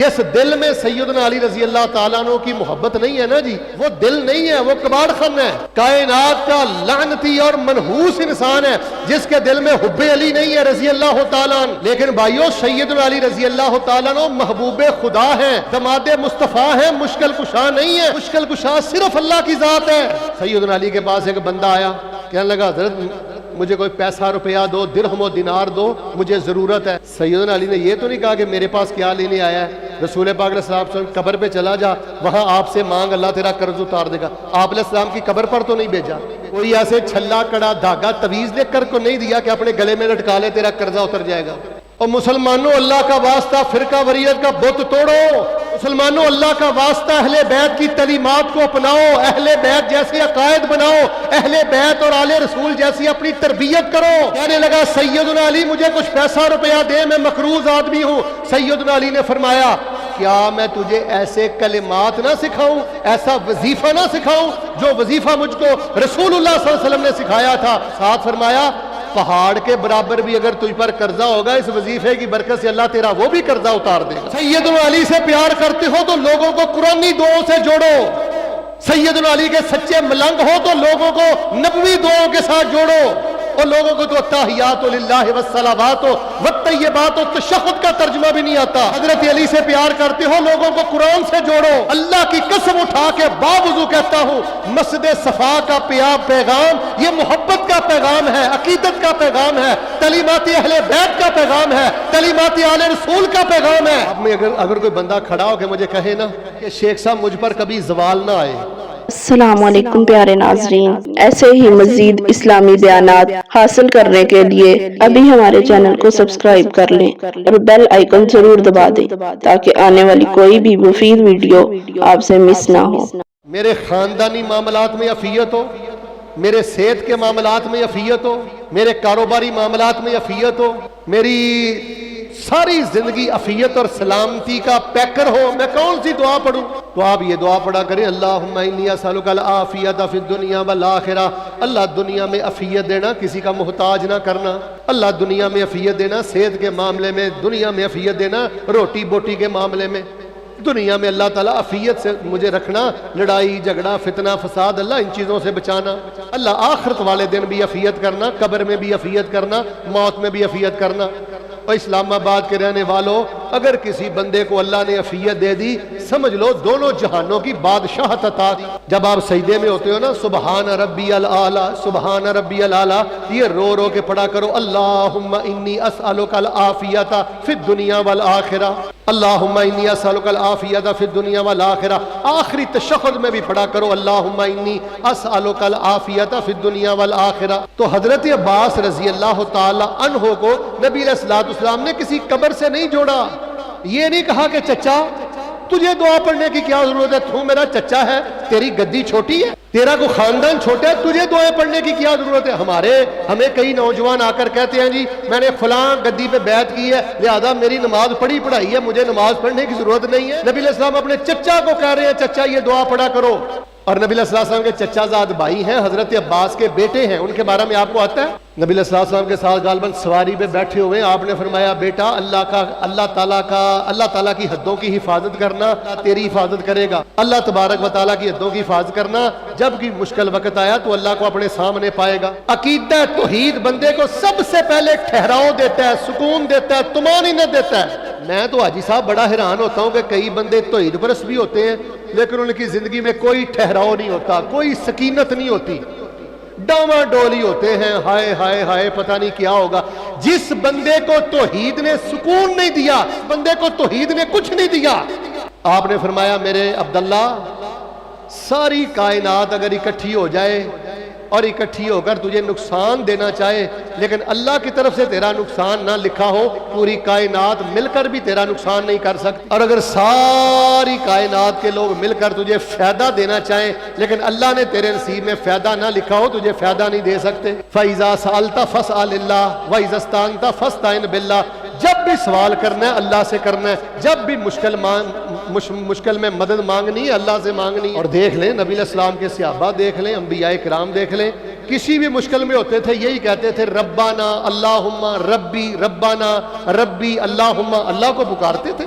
اس دل میں سیدنا علی رضی اللہ تعالیٰ عنہ کی محبت نہیں ہے نا جی، وہ دل نہیں ہے، وہ کباڑ خان ہے، کائنات کا لعنتی اور منحوس انسان ہے جس کے دل میں حب علی نہیں ہے رضی اللہ تعالیٰ عنہ۔ لیکن بھائیو سیدنا علی رضی اللہ تعالیٰ عنہ محبوب خدا ہیں، دماد مصطفیٰ ہیں، مشکل کشا نہیں ہے، مشکل کشا صرف اللہ کی ذات ہے۔ سیدنا علی کے پاس ایک بندہ آیا، کہنے لگا حضرت مجھے کوئی پیسہ روپیہ دو، درہم و دینار دو، مجھے ضرورت ہے۔ سیدنا علی نے یہ تو نہیں کہا کہ میرے پاس کیا لینے آیا ہے، رسول پاک علیہ السلام قبر پہ چلا جا، وہاں آپ سے مانگ، اللہ تیرا قرض اتار دے گا۔ آپ علیہ السلام کی قبر پر تو نہیں بھیجا، کوئی ایسے چھلا کڑا دھاگا تویز لے کر کو نہیں دیا کہ اپنے گلے میں لٹکا لے تیرا قرضہ اتر جائے گا۔ اور مسلمانوں اللہ کا واسطہ فرقہ وریت کا بت توڑو، مسلمانوں اللہ کا واسطہ اہل بیت کی تعلیمات کو اپناؤ، اہل بیت جیسے عقائد بناؤ، اہل بیت اور آل رسول جیسی اپنی تربیت کرو۔ کہنے لگا سیدنا علی مجھے کچھ پیسہ روپیہ دے، میں مقروض آدمی ہوں۔ سیدنا علی نے فرمایا کیا میں تجھے ایسے کلمات نہ سکھاؤں، ایسا وظیفہ نہ سکھاؤں جو وظیفہ مجھ کو رسول اللہ صلی اللہ علیہ وسلم نے سکھایا تھا؟ ساتھ فرمایا پہاڑ کے برابر بھی اگر تجھ پر قرضہ ہوگا اس وظیفے کی برکت سے اللہ تیرا وہ بھی قرضہ اتار دے گا۔ سیدنا علی سے پیار کرتے ہو تو لوگوں کو قرآنی دعاؤں سے جوڑو، سیدنا علی کے سچے ملنگ ہو تو لوگوں کو نبوی دعاؤں کے ساتھ جوڑو، اور لوگوں کو تو التحیات للہ والصلوات والطیبات و تشہد کا ترجمہ بھی نہیں آتا۔ حضرت علی سے پیار کرتے ہو لوگوں کو قرآن سے جوڑو۔ اللہ کی قسم اٹھا کے باوضو کہتا ہوں مسجد صفا کا پیغام یہ محبت کا پیغام ہے، عقیدت کا پیغام ہے، تعلیمات اہل بیت کا پیغام ہے، تعلیمات آل رسول کا پیغام ہے۔ اب میں اگر کوئی بندہ کھڑا ہو کہ مجھے کہے نا کہ شیخ صاحب مجھ پر کبھی زوال نہ آئے۔ السلام علیکم پیارے ناظرین، ایسے ہی مزید اسلامی بیانات حاصل کرنے کے لیے ابھی ہمارے چینل کو سبسکرائب کر لیں اور بیل آئیکن ضرور دبا دیں تاکہ آنے والی کوئی بھی مفید ویڈیو آپ سے مس نہ ہو۔ میرے خاندانی معاملات میں عافیت ہو، میرے صحت کے معاملات میں عافیت ہو، میرے کاروباری معاملات میں عافیت ہو، میری ساری زندگی عافیت اور سلامتی کا پیکر ہو، میں کون سی دعا پڑھوں؟ تو آپ یہ دعا پڑھا کریں اللہم انی اسألک العافیت فی الدنیا والآخرہ۔ اللہ دنیا میں عافیت دینا، کسی کا محتاج نہ کرنا، اللہ دنیا میں عافیت دینا، صحت کے معاملے میں دنیا میں عافیت دینا، روٹی بوٹی کے معاملے میں دنیا میں اللہ تعالیٰ عافیت سے مجھے رکھنا، لڑائی جھگڑا فتنہ فساد اللہ ان چیزوں سے بچانا، اللہ آخرت والے دن بھی عافیت کرنا، قبر میں بھی عافیت کرنا، موت میں بھی عافیت کرنا۔ اور اسلام آباد کے رہنے والوں اگر کسی بندے کو اللہ نے عافیت دے دی سمجھ لو دونوں جہانوں کی بادشاہت عطا دی۔ جب آپ سجدے میں ہوتے ہو نا سبحان ربی العالی سبحان ربی العالی، یہ رو رو کے پڑھا کرو اللہم انی اسألک العافیت فی الدنیا والآخرہ، اللہم انی اسألک العافیت فی الدنیا والآخرہ۔ آخری تشہد میں بھی پڑھا کرو اللہم انی اسألک العافیت فی الدنیا والآخرہ۔ تو حضرت عباس رضی اللہ تعالی عنہ کو نبی علیہ السلام نے کسی قبر سے نہیں جوڑا، یہ نہیں کہا کہ چچا تجھے دعا پڑھنے کی کیا ضرورت ہے، تو میرا چچا ہے، تیری گدی چھوٹی ہے، تیرا کو خاندان چھوٹا ہے، تجھے دعائیں پڑھنے کی کیا ضرورت ہے۔ ہمیں کئی نوجوان آ کر کہتے ہیں جی میں نے فلاں گدی پہ بیعت کی ہے لہذا میری نماز پڑھائی ہے، مجھے نماز پڑھنے کی ضرورت نہیں ہے۔ نبی علیہ السلام اپنے چچا کو کہہ رہے ہیں چچا یہ دعا پڑھا کرو، اور نبی علیہ السلام کے چچا زاد بھائی ہیں، حضرت عباس کے بیٹے ہیں، ان کے بارے میں آپ کو آتا ہے؟ نبی علیہ السلام کے ساتھ غالباً سواری پہ بیٹھے ہوئے آپ نے فرمایا بیٹا اللہ تعالیٰ کی حدوں کی حفاظت کرنا، تیری حفاظت کرے گا، اللہ تبارک و تعالیٰ کی حدوں کی حفاظت کرنا، جب بھی مشکل وقت آیا تو اللہ کو اپنے سامنے پائے گا۔ عقیدہ توحید بندے کو سب سے پہلے ٹھہراؤ دیتا ہے، سکون دیتا ہے، طمانینت دیتا ہے۔ میں تو حاجی صاحب بڑا حیران ہوتا ہوں کہ کئی بندے توحید پرست بھی ہوتے ہیں لیکن ان کی زندگی میں کوئی ٹھہراؤ نہیں ہوتا، کوئی سکینت نہیں ہوتی، ڈاواں ڈولی ہوتے ہیں، ہائے ہائے ہائے پتہ نہیں کیا ہوگا۔ جس بندے کو توحید نے سکون نہیں دیا، بندے کو توحید نے کچھ نہیں دیا۔ آپ نے فرمایا میرے عبداللہ ساری کائنات اگر اکٹھی ہو جائے اور اکٹھی ہو کر تجھے نقصان دینا چاہے لیکن اللہ کی طرف سے تیرا نقصان نہ لکھا ہو، پوری کائنات مل کر بھی تیرا نقصان نہیں کر سکتی، اور اگر ساری کائنات کے لوگ مل کر تجھے فائدہ دینا چاہیں لیکن اللہ نے تیرے نصیب میں فائدہ نہ لکھا ہو تجھے فائدہ نہیں دے سکتے۔ فَإِذَا سَأَلْتَ فَاسْأَلِ اللَّهَ وَإِذَا اسْتَعَنْتَ فَاسْتَعِنْ بِاللَّهِ۔ جب بھی سوال کرنا ہے اللہ سے کرنا ہے، جب بھی مشکل میں مدد مانگنی ہے اللہ سے مانگنی ہے۔ اور دیکھ لیں نبی علیہ السلام کے صحابہ دیکھ لیں، انبیاء کرام دیکھ لیں، کسی بھی مشکل میں ہوتے تھے یہی کہتے تھے ربنا اللہم ربی ربنا ربی اللہم، اللہ کو پکارتے تھے۔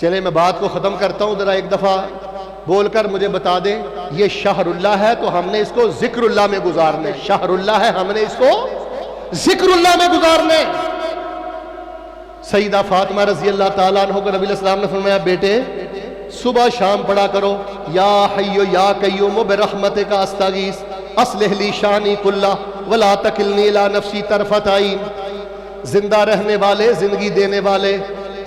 چلے میں بات کو ختم کرتا ہوں، ذرا ایک دفعہ بول کر مجھے بتا دیں، یہ شہر اللہ ہے تو ہم نے اس کو ذکر اللہ میں گزارنے، شہر اللہ ہے ہم نے اس کو ذکر اللہ میں گزارنے۔ سیدہ فاطمہ رضی اللہ تعالیٰ عنہ کو نبی علیہ السلام نے فرمایا بیٹے صبح شام پڑھا کرو یا حی یا قیوم برحمتک استغیث اصلح لی شانی کلہ ولا تکلنی الی نفسی طرفۃ عین۔ زندہ رہنے والے، زندگی دینے والے،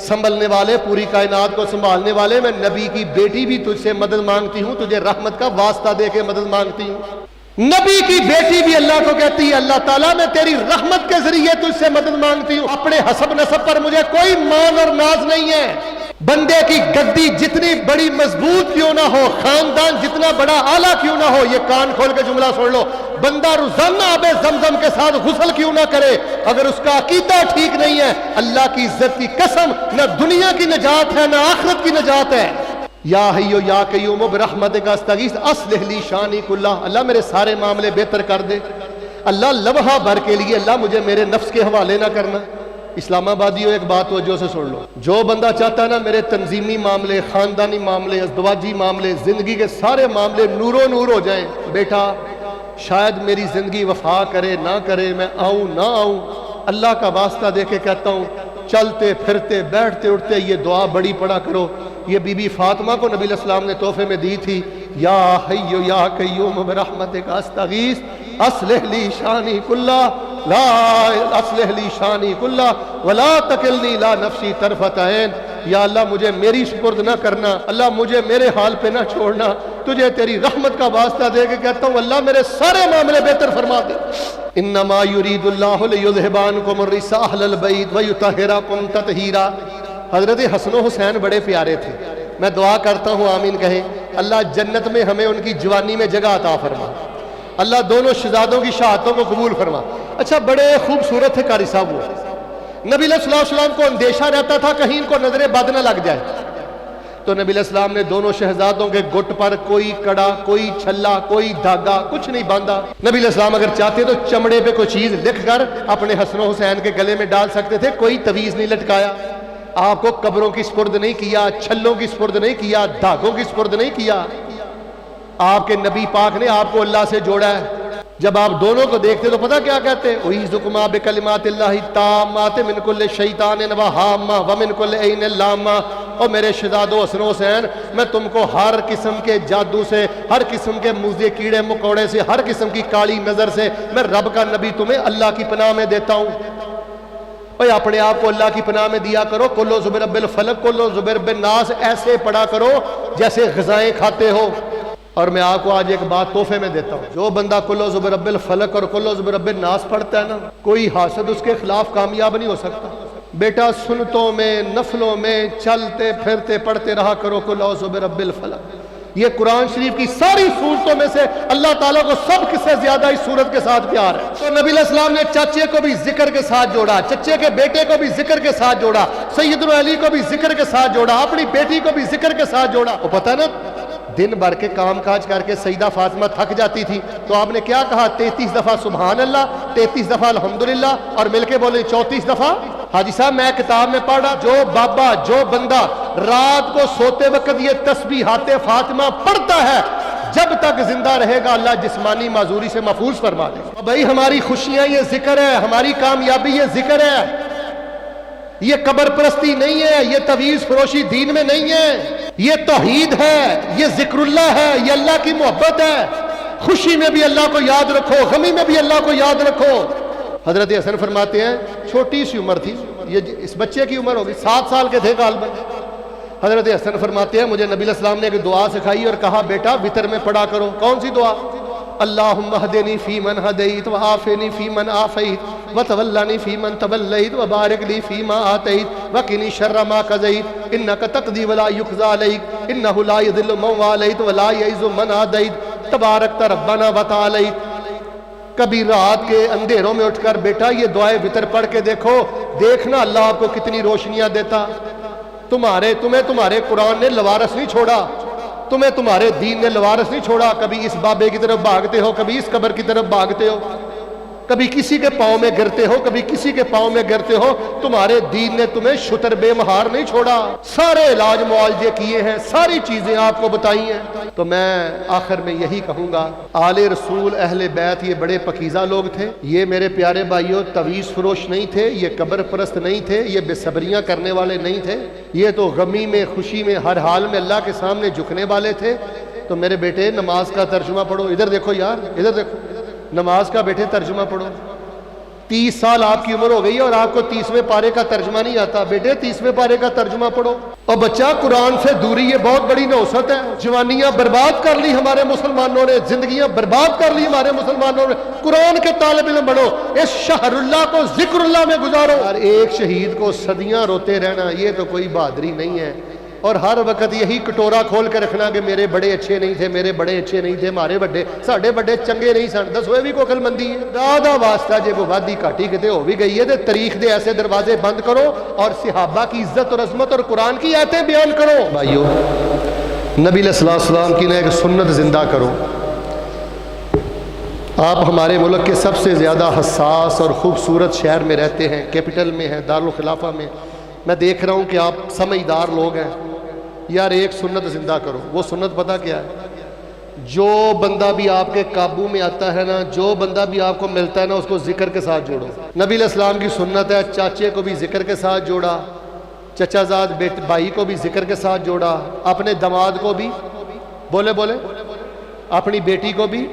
سنبھلنے والے، پوری کائنات کو سنبھالنے والے، میں نبی کی بیٹی بھی تجھ سے مدد مانگتی ہوں، تجھے رحمت کا واسطہ دے کے مدد مانگتی ہوں۔ نبی کی بیٹی بھی اللہ کو کہتی ہے اللہ تعالیٰ میں تیری رحمت کے ذریعے تجھ سے مدد مانگتی ہوں، اپنے حسب نسب پر مجھے کوئی مان اور ناز نہیں ہے۔ بندے کی گدی جتنی بڑی مضبوط کیوں نہ ہو، خاندان جتنا بڑا اعلیٰ کیوں نہ ہو، یہ کان کھول کے جملہ سن لو، بندہ روزانہ آب زمزم کے ساتھ غسل کیوں نہ کرے، اگر اس کا عقیدہ ٹھیک نہیں ہے، اللہ کی عزت کی قسم نہ دنیا کی نجات ہے نہ آخرت کی نجات ہے۔ یا حیو یا قیوم برحمتک استغیث اصلح لی شانی کلہ، اللہ میرے سارے معاملے بہتر کر دے، اللہ لمحہ بھر کے لیے اللہ مجھے میرے نفس کے حوالے نہ کرنا۔ اسلام آبادیوں ایک بات توجہ سے سن لو، جو بندہ چاہتا ہے نا میرے تنظیمی معاملے، خاندانی معاملے، ازدواجی معاملے، زندگی کے سارے معاملے نور و نور ہو جائیں، بیٹا شاید میری زندگی وفا کرے نہ کرے، میں آؤں نہ آؤں، اللہ کا واسطہ دے کے کہتا ہوں چلتے پھرتے بیٹھتے اٹھتے یہ دعا بڑی پڑھا کرو۔ یہ بی بی فاطمہ کو نبی علیہ السلام نے تحفے میں دی تھی، یا حی یا قیوم برحمتک استغیث اصلح لی شانی کلہ لا اصلح لی شانی کلہ ولا تکلنی لا نفسی طرفۃ عین۔ یا اللہ مجھے میری سپرد نہ کرنا، اللہ مجھے میرے حال پہ نہ چھوڑنا، تجھے تیری رحمت کا واسطہ دے کے کہتا ہوں اللہ میرے سارے معاملے بہتر فرما دے۔ انما یرید اللہ لیذھب عنکم الرجس اہل البیت ویطہرکم تطہیرا۔ حضرت حسن و حسین بڑے پیارے تھے، میں دعا کرتا ہوں آمین کہیں، اللہ جنت میں ہمیں ان کی جوانی میں جگہ عطا فرما، اللہ دونوں شہزادوں کی شہادتوں کو قبول فرما۔ اچھا بڑے خوبصورت تھے قاری صاحب، وہ نبی علیہ السلام کو اندیشہ رہتا تھا کہیں ان کو نظر بد نہ لگ جائے، تو نبی علیہ السلام نے دونوں شہزادوں کے گٹ پر کوئی کڑا، کوئی چھلا، کوئی دھاگا کچھ نہیں باندھا۔ نبی علیہ السلام اگر چاہتے تو چمڑے پہ کوئی چیز لکھ کر اپنے حسن و حسین کے گلے میں ڈال سکتے تھے، کوئی تویز نہیں لٹکایا۔ آپ کو قبروں کی سپرد نہیں کیا، چھلوں کی سپرد نہیں کیا، دھاگوں کی سپرد نہیں کیا، آپ کے نبی پاک نے آپ کو اللہ سے جوڑا ہے۔ جب آپ دونوں کو دیکھتے تو پتہ کیا کہتے، اعیذکما بکلمات اللہ التامات من کل شیطان وہامہ ومن کل عین لامہ۔ اور میرے شہزادو حسن و حسین میں تم کو ہر قسم کے جادو سے، ہر قسم کے موذی کیڑے مکوڑے سے، ہر قسم کی کالی نظر سے میں رب کا نبی تمہیں اللہ کی پناہ میں دیتا ہوں۔ اوہ اپنے آپ کو اللہ کی پناہ میں دیا کرو، کل اعوذ برب الفلق کل اعوذ برب الناس ایسے پڑھا کرو جیسے غذائیں کھاتے ہو۔ اور میں آپ کو آج ایک بات تحفے میں دیتا ہوں، جو بندہ کل اعوذ برب الفلق اور کل اعوذ برب الناس پڑھتا ہے نا، کوئی حاسد اس کے خلاف کامیاب نہیں ہو سکتا۔ بیٹا سنتوں میں نفلوں میں چلتے پھرتے پڑھتے رہا کرو کل اعوذ برب الفلق۔ یہ قرآن شریف کی ساری صورتوں میں سے اللہ تعالیٰ کو سب سے زیادہ اس صورت کے ساتھ پیار ہے۔ تو نبی علیہ السلام نے چاچے کو بھی ذکر کے ساتھ جوڑا، چچے کے بیٹے کو بھی ذکر کے ساتھ جوڑا، سیدنا علی کو بھی ذکر کے ساتھ جوڑا، اپنی بیٹی کو بھی ذکر کے ساتھ جوڑا۔ وہ پتہ نا دن بھر کے کام کاج کر کے سیدہ فاطمہ تھک جاتی تھی تو آپ نے کیا کہا، 33 دفعہ سبحان اللہ، 33 دفعہ الحمدللہ، اور مل کے بولے 34 دفعہ۔ حاجی صاحب میں کتاب میں پڑھا، جو بابا جو بندہ رات کو سوتے وقت یہ تسبیحات فاطمہ پڑھتا ہے جب تک زندہ رہے گا اللہ جسمانی معذوری سے محفوظ فرما دے گا۔ بھائی ہماری خوشیاں یہ ذکر ہے، ہماری کامیابی یہ ذکر ہے، یہ قبر پرستی نہیں ہے، یہ تویز فروشی دین میں نہیں ہے، یہ توحید ہے، یہ ذکر اللہ ہے، یہ اللہ کی محبت ہے۔ خوشی میں بھی اللہ کو یاد رکھو، غمی میں بھی اللہ کو یاد رکھو۔ حضرت حسن فرماتے ہیں چھوٹی سی عمر تھی، یہ اس بچے کی عمر ہوگی 7 سال کے تھے غالباً۔ حضرت حسن فرماتے ہیں مجھے نبی علیہ السلام نے ایک دعا سکھائی اور کہا بیٹا وتر میں پڑھا کرو۔ کون سی دعا؟ اللہم اہدنی فی من ہدیت وعافنی فی من عافیت وتولنی فی من تولیت وبارک لی فی ما آتیت وقنی شر ما قضیت انک تقضی ولا یقضی علیک انہ لا یذل من والیت ولا یعز من عادیت تبارکت ربنا وتعالیت۔ کبھی رات کے اندھیروں میں اٹھ کر بیٹا یہ دعائے وتر پڑھ کے دیکھو، دیکھنا اللہ آپ کو کتنی روشنیاں دیتا۔ تمہیں تمہارے قرآن نے لوارث نہیں چھوڑا، تمہیں تمہارے دین نے لوارث نہیں چھوڑا۔ کبھی اس بابے کی طرف بھاگتے ہو، کبھی اس قبر کی طرف بھاگتے ہو۔ کبھی کسی کے پاؤں میں گرتے ہو، کبھی کسی کے پاؤں میں گرتے ہو، تمہارے دین نے تمہیں شتر بے مہار نہیں چھوڑا، سارے علاج معالجے کیے ہیں، ساری چیزیں آپ کو بتائی ہیں۔ تو میں آخر میں یہی کہوں گا، آل رسول اہل بیت یہ بڑے پاکیزہ لوگ تھے، یہ میرے پیارے بھائیوں تویز فروش نہیں تھے، یہ قبر پرست نہیں تھے، یہ بے صبریاں کرنے والے نہیں تھے، یہ تو غمی میں خوشی میں ہر حال میں اللہ کے سامنے جھکنے والے تھے۔ تو میرے بیٹے نماز کا ترجمہ پڑھو، ادھر دیکھو یار، ادھر دیکھو، نماز کا بیٹے ترجمہ پڑھو۔ 30 سال آپ کی عمر ہو گئی ہے اور آپ کو 30ویں پارے کا ترجمہ نہیں آتا، بیٹے 30ویں پارے کا ترجمہ پڑھو۔ اور بچہ قرآن سے دوری یہ بہت بڑی نوست ہے، جوانیاں برباد کر لی ہمارے مسلمانوں نے، زندگیاں برباد کر لی ہمارے مسلمانوں نے۔ قرآن کے طالب علم بڑھو، اس شہر اللہ کو ذکر اللہ میں گزارو۔ اور ایک شہید کو صدیاں روتے رہنا یہ تو کوئی بہادری نہیں ہے، اور ہر وقت یہی کٹورا کھول کے رکھنا کہ میرے بڑے اچھے نہیں تھے، میرے بڑے اچھے نہیں تھے، ہمارے بڑے ساڈے بڑے چنگے نہیں سن۔ دسو یہ بھی کوئی عقل مندی ہے؟ دادا واسطہ جے وہ وادی گھاٹی کتے ہو بھی گئی ہے تو تاریخ دے ایسے دروازے بند کرو اور صحابہ کی عزت اور عظمت اور قرآن کی آیتیں بیان کرو۔ بھائیو، نبی علیہ السلام کی ایک سنت زندہ کرو۔ آپ ہمارے ملک کے سب سے زیادہ حساس اور خوبصورت شہر میں رہتے ہیں، کیپٹل میں ہیں، دارالخلافہ میں۔ میں دیکھ رہا ہوں کہ آپ سمجھدار لوگ ہیں، یار ایک سنت زندہ کرو۔ وہ سنت پتہ کیا ہے؟ جو بندہ بھی آپ کے قابو میں آتا ہے نا، جو بندہ بھی آپ کو ملتا ہے نا، اس کو ذکر کے ساتھ جوڑو۔ نبی علیہ السلام کی سنت ہے، چاچے کو بھی ذکر کے ساتھ جوڑا، چچا زاد بھائی کو بھی ذکر کے ساتھ جوڑا، اپنے داماد کو بھی، بولے بولے، اپنی بیٹی کو بھی،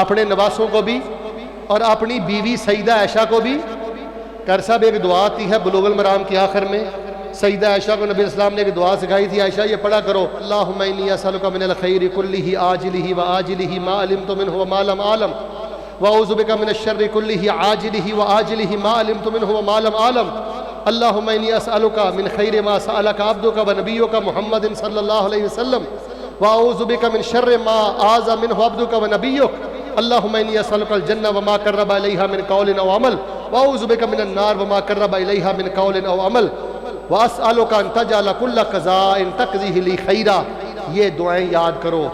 اپنے نواسوں کو بھی، اور اپنی بیوی سیدہ عائشہ کو بھی۔ کر صاحب ایک دعا آتی ہے بلوغ المرام کے آخر میں، سیدہ عائشہ کو نبی السلام نے ایک دعا سکھائی تھی، عائشہ یہ پڑھا کرو، اللہم انی اسألک من الخیر کلہ عاجلہ وآجلہ ما علمت منہ وما لم اعلم واعوذ بک من الشر کلہ عاجلہ وآجلہ ما علمت منہ وما لم اعلم اللہم انی اسألک من خیر ما سألک عبدک ونبیک محمد صلی اللہ علیہ وسلم واعوذ بک من شر ما آذ منہ عبدک ونبیک اللہم انی اسألک الجنہ وما قرب الیہا من قول او عمل واعوذ بک من النار وما قرب الیہا من قول او عمل وَأَسْأَلُكَ أَن تَجْعَلَ كُلَّ قَضَاءٍ تَقْضِيهِ لِي خَيْرًا۔ یہ دعائیں یاد کرو،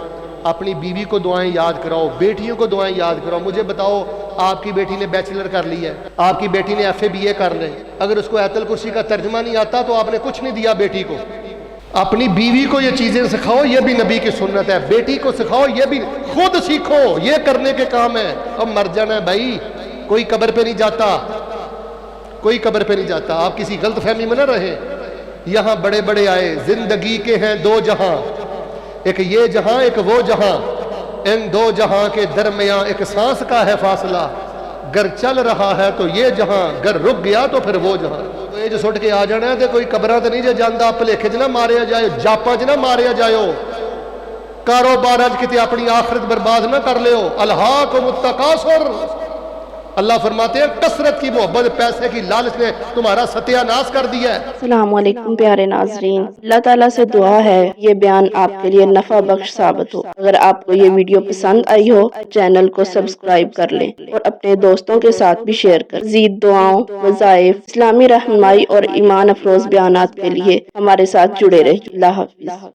اپنی بیوی کو دعائیں یاد کراؤ، بیٹیوں کو دعائیں یاد کراؤ۔ مجھے بتاؤ، آپ کی بیٹی نے بیچلر کر لی ہے، آپ کی بیٹی نے FA BA کر لے، اگر اس کو آیت الکرسی کا ترجمہ نہیں آتا تو آپ نے کچھ نہیں دیا بیٹی کو۔ اپنی بیوی کو یہ چیزیں سکھاؤ، یہ بھی نبی کی سنت ہے۔ بیٹی کو سکھاؤ، یہ بھی خود سیکھو، یہ کرنے کے کام ہے۔ اب مر جانا ہے بھائی، کوئی قبر پہ نہیں جاتا، کوئی قبر پہ نہیں جاتا۔ آپ کسی غلط فہمی میں نہ رہے۔ یہاں بڑے بڑے آئے، زندگی کے ہیں دو جہاں، ایک یہ جہاں ایک وہ جہاں، ان دو جہاں کے درمیان ایک سانس کا ہے فاصلہ، گر چل رہا ہے تو یہ جہاں، گر رک گیا تو پھر وہ جہاں۔ تو یہ جو سٹ کے آ جانا ہے تو کوئی قبرہ تو نہیں جاندہ، پلیکھے جنہ ماریا جائے، جاپا جنہ ماریا جائے، کاروبار اج کتے اپنی آخرت برباد نہ کر لیو۔ الہاکم التکاثر، اللہ فرماتے ہیں کثرت کی محبت، پیسے کی لالچ نے تمہارا ستیہ ناش کر دیا ہے۔ السلام علیکم پیارے ناظرین، اللہ تعالیٰ سے دعا ہے یہ بیان آپ کے لیے نفع بخش ثابت ہو۔ اگر آپ کو یہ ویڈیو پسند آئی ہو چینل کو سبسکرائب کر لیں اور اپنے دوستوں کے ساتھ بھی شیئر کر۔ مزید دعاؤں، وظائف، اسلامی رہنمائی اور ایمان افروز بیانات کے لیے ہمارے ساتھ جڑے رہیں۔ اللہ حافظ۔